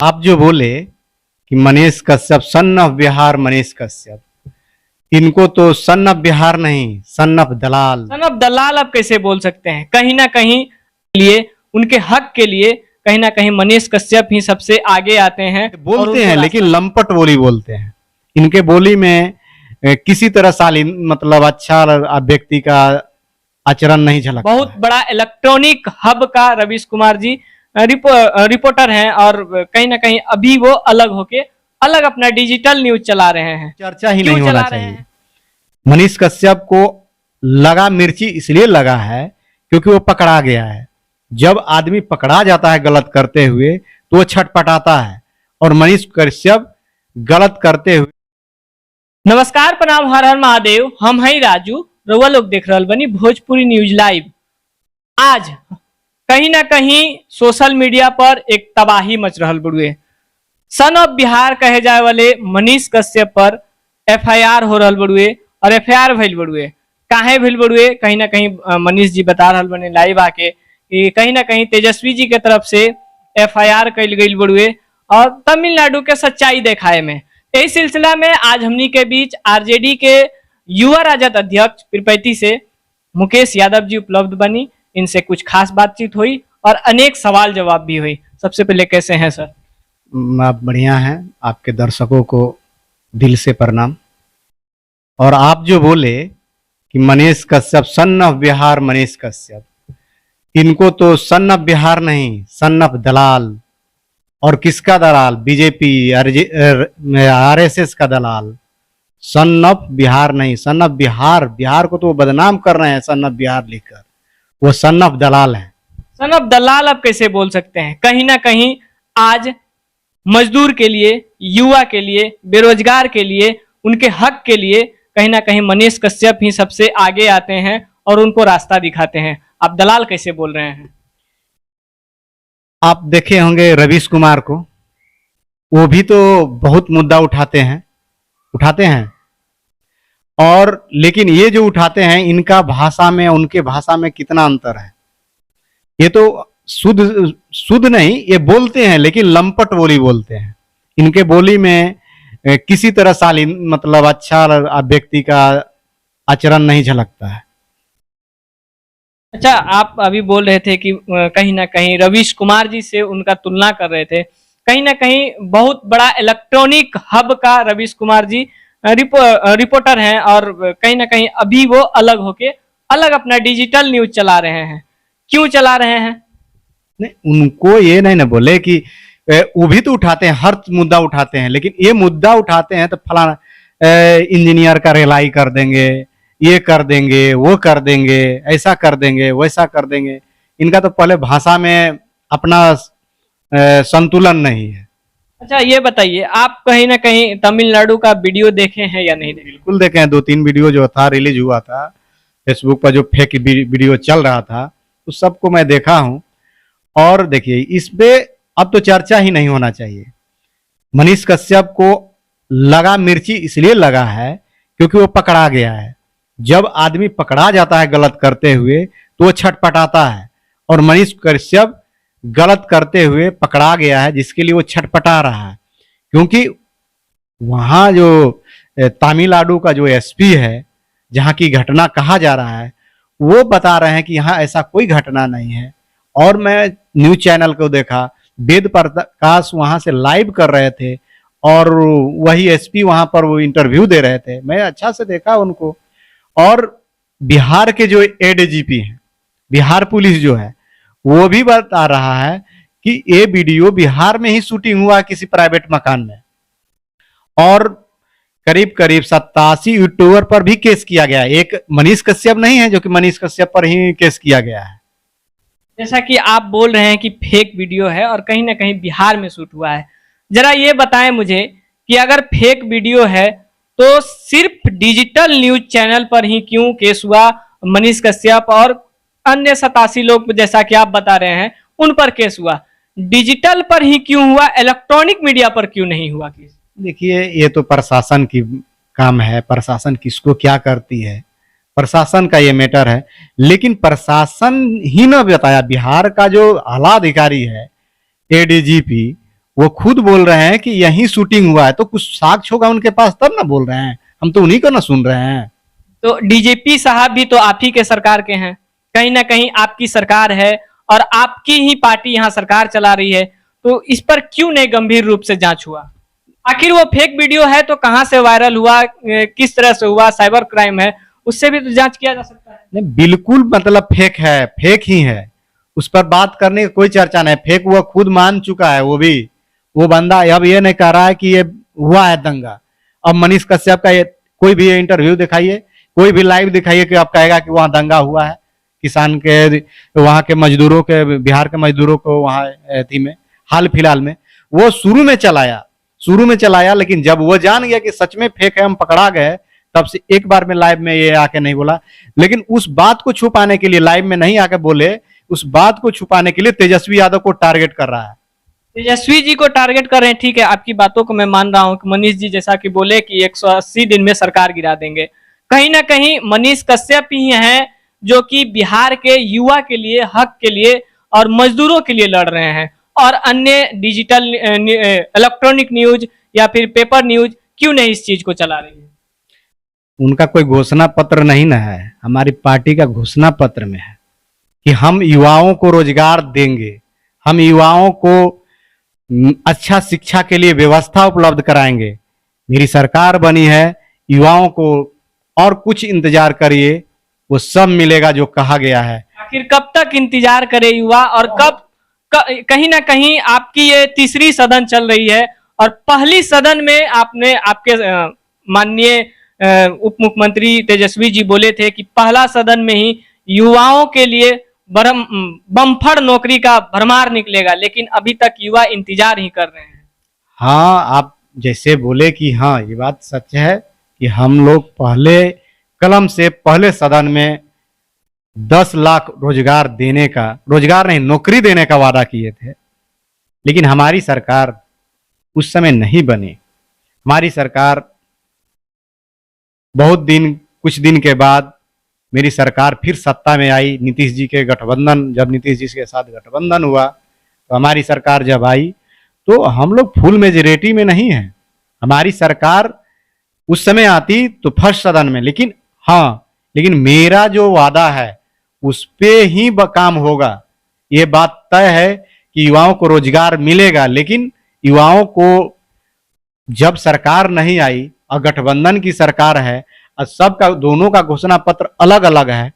आप जो बोले कि मनीष कश्यप सन ऑफ बिहार, मनीष कश्यप, इनको तो सन ऑफ बिहार नहीं, son of Dalal. Son of दलाल आप कैसे बोल सकते हैं? कहीं ना कहीं लिए उनके हक के लिए कहीं ना कहीं मनीष कश्यप ही सबसे आगे आते हैं। बोलते हैं लेकिन लंपट बोली बोलते हैं। इनके बोली में किसी तरह शालीन मतलब अच्छा व्यक्ति का आचरण नहीं झलकता। बहुत बड़ा इलेक्ट्रॉनिक हब का रवीश कुमार जी रिपोर्टर हैं और कहीं ना कहीं अभी वो अलग होके अलग अपना डिजिटल न्यूज चला रहे हैं। चर्चा ही क्यों नहीं चला होना रहे चाहिए। हैं? मनीष कश्यप को लगा मिर्ची इसलिए लगा है क्योंकि वो पकड़ा गया है। जब आदमी पकड़ा जाता है गलत करते हुए तो वो छटपटाता है, और मनीष कश्यप गलत करते हुए। नमस्कार, प्रणाम, हर हर महादेव। हम हैं राजू, रउआ लोग देख रहल बनी भोजपुरी न्यूज लाइव। आज कहीं ना कहीं सोशल मीडिया पर एक तबाही मच रहल बड़ुए। सन ऑफ बिहार कहे जाए वाले मनीष कश्यप पर एफआईआर हो रहल बड़ुए और एफआईआर भइल बड़ुए। काहे भइल बड़ुए? कहीं ना कहीं मनीष जी बता रहल बने लाइव आके कि कहीं ना कहीं तेजस्वी जी के तरफ से एफआईआर कइल गइल बड़ुए और तमिलनाडु के सच्चाई देखाए में। इस सिलसिला में आज हमनी के बीच आरजेडी के युवा राजद अध्यक्ष पीरपैंती से मुकेश यादव जी उपलब्ध बनी। इनसे कुछ खास बातचीत हुई और अनेक सवाल जवाब भी हुई। सबसे पहले कैसे हैं सर? आप बढ़िया हैं। आपके दर्शकों को दिल से प्रणाम। और आप जो बोले कि मनीष कश्यप सन ऑफ बिहार, मनीष कश्यप, इनको तो सन ऑफ बिहार नहीं, सन ऑफ दलाल। और किसका दलाल? बीजेपी आरएसएस का दलाल। सन ऑफ बिहार नहीं, सन ऑफ बिहार। बिहार को तो वो बदनाम कर रहे हैं सन ऑफ बिहार लिखकर। वो सन ऑफ दलाल है। सन ऑफ दलाल आप कैसे बोल सकते हैं? कहीं ना कहीं आज मजदूर के लिए, युवा के लिए, बेरोजगार के लिए, उनके हक के लिए कहीं ना कहीं मनीष कश्यप ही सबसे आगे आते हैं और उनको रास्ता दिखाते हैं। आप दलाल कैसे बोल रहे हैं? आप देखे होंगे रवीश कुमार को, वो भी तो बहुत मुद्दा उठाते हैं। और लेकिन ये जो उठाते हैं, इनका भाषा में उनके भाषा में कितना अंतर है। ये तो शुद्ध नहीं, ये बोलते हैं लेकिन लंपट बोली बोलते हैं। इनके बोली में किसी तरह शालीन मतलब अच्छा व्यक्ति का आचरण नहीं झलकता है। अच्छा, आप अभी बोल रहे थे कि कहीं ना कहीं रवीश कुमार जी से उनका तुलना कर रहे थे। कहीं ना कहीं बहुत बड़ा इलेक्ट्रॉनिक हब का रवीश कुमार जी रिपोर्टर हैं और कहीं ना कहीं अभी वो अलग होके अलग अपना डिजिटल न्यूज चला रहे हैं। क्यों चला रहे हैं? नहीं, उनको ये नहीं ना बोले कि वो भी तो उठाते हैं, हर मुद्दा उठाते हैं, लेकिन ये मुद्दा उठाते हैं तो फलाना इंजीनियर का रेलाई कर देंगे, ये कर देंगे, वो कर देंगे, ऐसा कर देंगे, वैसा कर देंगे। इनका तो पहले भाषा में अपना संतुलन नहीं है। अच्छा, ये बताइए, आप कहीं ना कहीं तमिलनाडु का वीडियो देखे हैं या नहीं देखे? बिल्कुल देखे हैं। 2-3 वीडियो जो था रिलीज हुआ था फेसबुक पर, जो फेक वीडियो चल रहा था, उस सबको मैं देखा हूं। और देखिए, इस पे अब तो चर्चा ही नहीं होना चाहिए। मनीष कश्यप को लगा मिर्ची इसलिए लगा है क्योंकि वो पकड़ा गया है। जब आदमी पकड़ा जाता है गलत करते हुए तो वो छटपटाता है, और मनीष कश्यप गलत करते हुए पकड़ा गया है, जिसके लिए वो छटपटा रहा है। क्योंकि वहाँ जो तमिलनाडु का जो एसपी है, जहाँ की घटना कहा जा रहा है, वो बता रहे हैं कि यहाँ ऐसा कोई घटना नहीं है। और मैं न्यूज चैनल को देखा, वेद प्रकाश वहाँ से लाइव कर रहे थे और वही एसपी वहाँ पर वो इंटरव्यू दे रहे थे। मैं अच्छा से देखा उनको। और बिहार के जो एडीजीपी हैं, बिहार पुलिस जो है, वो भी बता रहा है कि ये वीडियो बिहार में ही शूटिंग हुआ किसी प्राइवेट मकान में। और करीब करीब 87 यूट्यूबर पर भी केस किया गया है। एक मनीष कश्यप नहीं है जो कि मनीष कश्यप पर ही केस किया गया है। जैसा कि आप बोल रहे हैं कि फेक वीडियो है और कहीं ना कहीं बिहार में शूट हुआ है, जरा ये बताएं मुझे कि अगर फेक वीडियो है तो सिर्फ डिजिटल न्यूज चैनल पर ही क्यों केस हुआ? मनीष कश्यप और अन्य 87 लोग जैसा कि आप बता रहे हैं उन पर केस हुआ, डिजिटल पर ही क्यों हुआ? इलेक्ट्रॉनिक मीडिया पर क्यों नहीं हुआ केस? देखिए, ये तो प्रशासन की काम है। प्रशासन किसको क्या करती है, प्रशासन का ये मैटर है। लेकिन प्रशासन ही न बताया। बिहार का जो आला अधिकारी है एडीजीपी, वो खुद बोल रहे हैं कि यहीं शूटिंग हुआ है, तो कुछ साक्ष्य होगा उनके पास तब ना बोल रहे हैं, हम तो उन्हीं को ना सुन रहे हैं। तो डीजीपी साहब भी तो आप ही के सरकार के हैं, कहीं ना कहीं आपकी सरकार है और आपकी ही पार्टी यहाँ सरकार चला रही है, तो इस पर क्यों नहीं गंभीर रूप से जांच हुआ? आखिर वो फेक वीडियो है तो कहाँ से वायरल हुआ, किस तरह से हुआ, साइबर क्राइम है, उससे भी तो जांच किया जा सकता है। नहीं, बिल्कुल मतलब फेक है, फेक ही है, उस पर बात करने की कोई चर्चा नहीं। फेक वो खुद मान चुका है, वो बंदा अब ये नहीं कह रहा है कि ये हुआ है दंगा। अब मनीष कश्यप का ये कोई भी इंटरव्यू दिखाइए, कोई भी लाइव दिखाइए कि आप कहेगा कि वहां दंगा हुआ है, किसान के वहां के मजदूरों के, बिहार के मजदूरों को वहां थी में हाल फिलहाल में वो शुरू में चलाया, लेकिन जब वो जान गया कि सच में फेक है, हम पकड़ा गए, तब से एक बार में लाइव में ये आके नहीं बोला। लेकिन उस बात को छुपाने के लिए लाइव में नहीं आके बोले, उस बात को छुपाने के लिए तेजस्वी यादव को टारगेट कर रहा है। तेजस्वी जी को टारगेट कर रहे हैं, ठीक है, आपकी बातों को मैं मान रहा हूं कि मनीष जी जैसा कि बोले कि 180 दिन में सरकार गिरा देंगे, कहीं ना कहीं मनीष कश्यप ही हैं जो कि बिहार के युवा के लिए, हक के लिए और मजदूरों के लिए लड़ रहे हैं, और अन्य डिजिटल इलेक्ट्रॉनिक न्यूज या फिर पेपर न्यूज क्यों नहीं इस चीज को चला रही है? उनका कोई घोषणा पत्र नहीं ना है, हमारी पार्टी का घोषणा पत्र में है कि हम युवाओं को रोजगार देंगे, हम युवाओं को अच्छा शिक्षा के लिए व्यवस्था उपलब्ध कराएंगे। मेरी सरकार बनी है, युवाओं को और कुछ इंतजार करिए, वो सब मिलेगा जो कहा गया है। आखिर कब तक इंतजार करे युवा, और कहीं ना कहीं आपकी ये तीसरी सदन चल रही है, और पहली सदन में आपने आपके माननीय उप मुख्यमंत्री तेजस्वी जी बोले थे कि पहला सदन में ही युवाओं के लिए बम्फर नौकरी का भरमार निकलेगा, लेकिन अभी तक युवा इंतजार ही कर रहे हैं। हाँ, आप जैसे बोले कि हाँ, ये बात सच है कि हम लोग पहले कलम से पहले सदन में 10 लाख रोजगार नहीं, नौकरी देने का वादा किए थे, लेकिन हमारी सरकार उस समय नहीं बनी। हमारी सरकार कुछ दिन के बाद मेरी सरकार फिर सत्ता में आई, नीतीश जी के गठबंधन, जब नीतीश जी के साथ गठबंधन हुआ तो हमारी सरकार जब आई तो हम लोग फुल मेजोरिटी में नहीं है। हमारी सरकार उस समय आती तो फर्स्ट सदन में, लेकिन मेरा जो वादा है उस पे ही काम होगा। ये बात तय है कि युवाओं को रोजगार मिलेगा, लेकिन युवाओं को जब सरकार नहीं आई और गठबंधन की सरकार है और सबका दोनों का घोषणा पत्र अलग अलग है,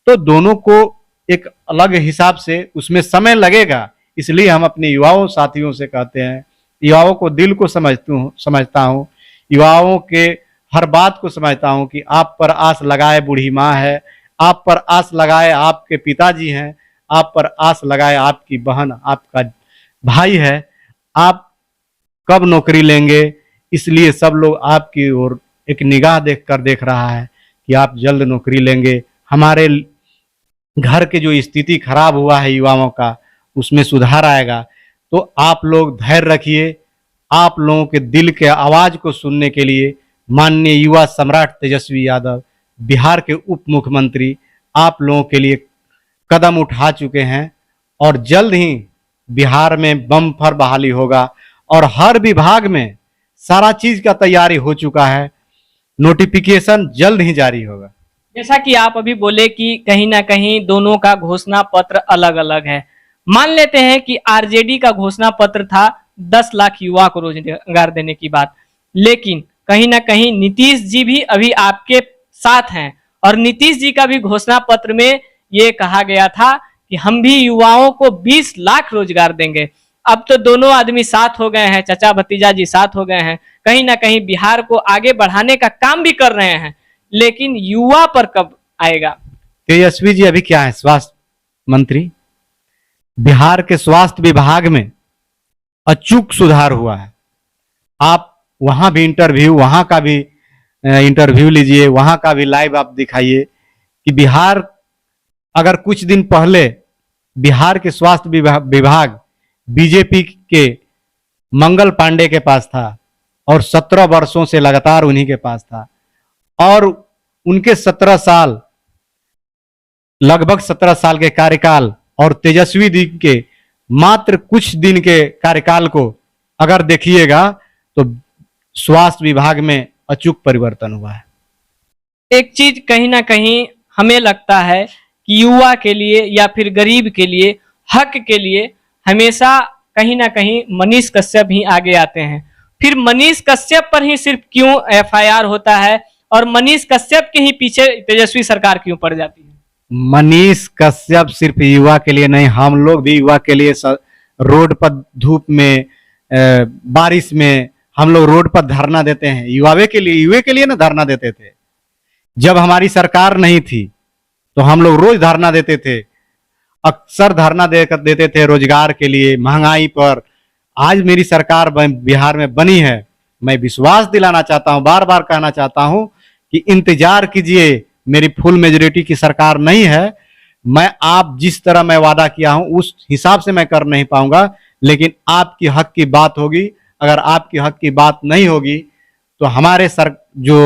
तो दोनों को एक अलग हिसाब से उसमें समय लगेगा। इसलिए हम अपने युवाओं साथियों से कहते हैं, युवाओं को दिल को समझता हूँ, युवाओं के हर बात को समझता हूँ कि आप पर आस लगाए बूढ़ी माँ है, आप पर आस लगाए आपके पिताजी हैं, आप पर आस लगाए आपकी बहन, आपका भाई है, आप कब नौकरी लेंगे। इसलिए सब लोग आपकी ओर एक निगाह देख रहा है कि आप जल्द नौकरी लेंगे। हमारे घर के जो स्थिति खराब हुआ है युवाओं का, उसमें सुधार आएगा। तो आप लोग धैर्य रखिए। आप लोगों के दिल के आवाज को सुनने के लिए माननीय युवा सम्राट तेजस्वी यादव, बिहार के उप मुख्यमंत्री, आप लोगों के लिए कदम उठा चुके हैं और जल्द ही बिहार में बम्पर बहाली होगा और हर विभाग में सारा चीज का तैयारी हो चुका है, नोटिफिकेशन जल्द ही जारी होगा। जैसा कि आप अभी बोले कि कहीं ना कहीं दोनों का घोषणा पत्र अलग अलग है, मान लेते हैं कि आरजेडी का घोषणा पत्र था 10 लाख युवा को रोजगार देने की बात, लेकिन कहीं ना कहीं नीतीश जी भी अभी आपके साथ हैं और नीतीश जी का भी घोषणा पत्र में ये कहा गया था कि हम भी युवाओं को 20 लाख रोजगार देंगे। अब तो दोनों आदमी साथ हो गए हैं, चाचा भतीजा जी साथ हो गए हैं, कहीं ना कहीं बिहार को आगे बढ़ाने का काम भी कर रहे हैं, लेकिन युवा पर कब आएगा? तेजस्वी जी अभी क्या है, स्वास्थ्य मंत्री। बिहार के स्वास्थ्य विभाग में अचूक सुधार हुआ है। आप वहां भी वहां का भी इंटरव्यू लीजिए, वहां का भी लाइव आप दिखाइए कि बिहार, अगर कुछ दिन पहले बिहार के स्वास्थ्य विभाग बीजेपी के मंगल पांडे के पास था और 17 वर्षों से लगातार उन्हीं के पास था, और उनके 17 साल, लगभग 17 साल के कार्यकाल और तेजस्वी जी के मात्र कुछ दिन के कार्यकाल को अगर देखिएगा तो स्वास्थ्य विभाग में अचूक परिवर्तन हुआ है। एक चीज कहीं ना कहीं हमें लगता है कि युवा के लिए या फिर गरीब के लिए, हक के लिए हमेशा कहीं ना कहीं मनीष कश्यप ही आगे आते हैं। फिर मनीष कश्यप पर ही सिर्फ क्यों एफआईआर होता है और मनीष कश्यप के ही पीछे तेजस्वी सरकार क्यों पड़ जाती है? मनीष कश्यप सिर्फ युवा के लिए नहीं, हम लोग भी युवा के लिए रोड पर धूप में बारिश में हम लोग रोड पर धरना देते हैं। युवा के लिए ना धरना देते थे। जब हमारी सरकार नहीं थी तो हम लोग रोज धरना देते थे, अक्सर धरना देते थे रोजगार के लिए, महंगाई पर। आज मेरी सरकार बिहार में बनी है, मैं विश्वास दिलाना चाहता हूं, बार बार कहना चाहता हूं कि इंतजार कीजिए, मेरी फुल मेजोरिटी की सरकार नहीं है। मैं आप जिस तरह मैं वादा किया हूं उस हिसाब से मैं कर नहीं पाऊंगा, लेकिन आपकी हक की बात होगी। अगर आपकी हक की बात नहीं होगी तो हमारे जो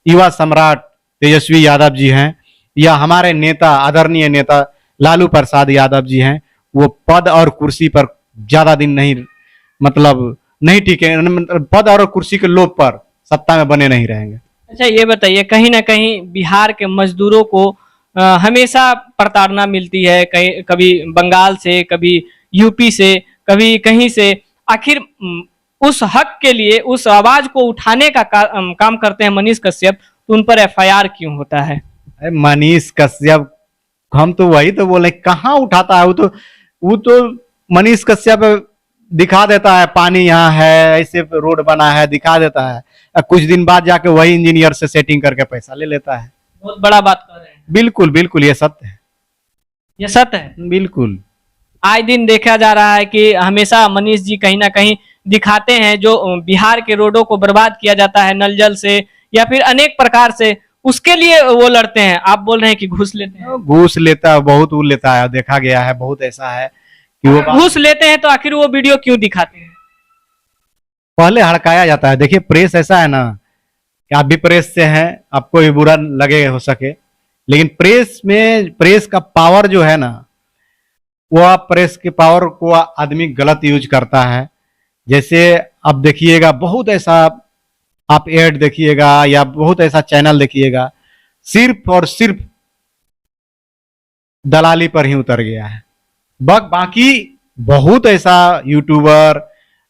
युवा सम्राट तेजस्वी यादव जी हैं या हमारे नेता आदरणीय नेता लालू प्रसाद यादव जी हैं, वो पद और कुर्सी पर ज्यादा दिन नहीं टिके, पद और कुर्सी के लोभ पर सत्ता में बने नहीं रहेंगे। अच्छा ये बताइए, कहीं ना कहीं बिहार के मजदूरों को हमेशा प्रताड़ना मिलती है, कहीं कभी बंगाल से, कभी यूपी से, कभी कहीं से। आखिर उस हक के लिए, उस आवाज को उठाने का काम करते हैं मनीष कश्यप, तो उन पर एफआईआर क्यों होता है? मनीष कश्यप, हम तो वही तो बोले, कहाँ उठाता है वो तो मनीष कश्यप दिखा देता है पानी यहाँ है, ऐसे रोड बना है, दिखा देता है। कुछ दिन बाद जाके वही इंजीनियर से सेटिंग करके पैसा ले लेता है। बहुत बड़ा बात कर रहे हैं। बिल्कुल बिल्कुल, ये सत्य है, ये सत्य है। बिल्कुल आए दिन देखा जा रहा है कि हमेशा मनीष जी कहीं ना कहीं दिखाते हैं जो बिहार के रोडों को बर्बाद किया जाता है नल जल से या फिर अनेक प्रकार से, उसके लिए वो लड़ते हैं। आप बोल रहे हैं कि घूस लेते हैं। घूस लेता है, बहुत वो लेता है, देखा गया है, बहुत ऐसा है कि वो घूस लेते हैं तो आखिर वो वीडियो क्यों दिखाते हैं? पहले हड़काया जाता है। देखिए प्रेस ऐसा है ना कि आप भी प्रेस से हैं, आपको भी बुरा लगे हो सके, लेकिन प्रेस का पावर जो है ना, वो आप प्रेस के पावर को आदमी गलत यूज करता है। जैसे अब देखिएगा बहुत ऐसा आप एड देखिएगा या बहुत ऐसा चैनल देखिएगा, सिर्फ और सिर्फ दलाली पर ही उतर गया है। बाकी बहुत ऐसा यूट्यूबर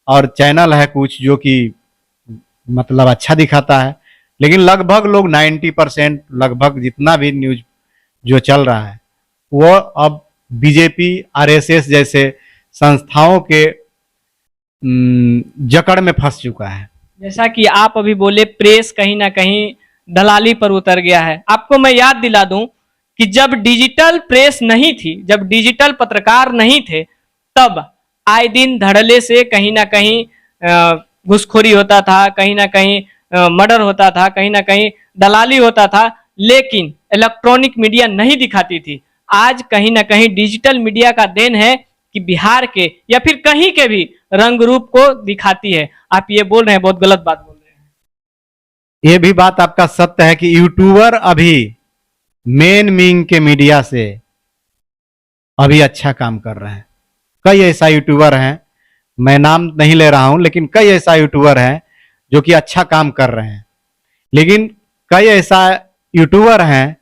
और चैनल है कुछ जो कि अच्छा दिखाता है, लेकिन लगभग लोग 90% लगभग जितना भी न्यूज जो चल रहा है वो अब बीजेपी आरएसएस जैसे संस्थाओं के जकड़ में फंस चुका है। जैसा कि आप अभी बोले, प्रेस कहीं ना कहीं दलाली पर उतर गया है। आपको मैं याद दिला दूं कि जब डिजिटल प्रेस नहीं थी, जब डिजिटल पत्रकार नहीं थे, तब आए दिन धड़ल्ले से कहीं ना कहीं घुसखोरी होता था, कहीं ना कहीं मर्डर होता था, कहीं ना कहीं दलाली होता था, लेकिन इलेक्ट्रॉनिक मीडिया नहीं दिखाती थी। आज कहीं ना कहीं डिजिटल मीडिया का देन है कि बिहार के या फिर कहीं के भी रंग रूप को दिखाती है। आप ये बोल रहे हैं, बहुत गलत बात बोल रहे हैं। ये भी बात आपका सत्य है कि यूट्यूबर अभी मेन मीन के मीडिया से अभी अच्छा काम कर रहे हैं। कई ऐसा यूट्यूबर हैं, मैं नाम नहीं ले रहा हूं, लेकिन कई ऐसा यूट्यूबर हैं जो कि अच्छा काम कर रहे हैं, लेकिन कई ऐसा यूट्यूबर हैं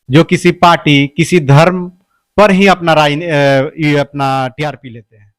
जो किसी पार्टी, किसी धर्म पर ही अपना टीआरपी लेते हैं।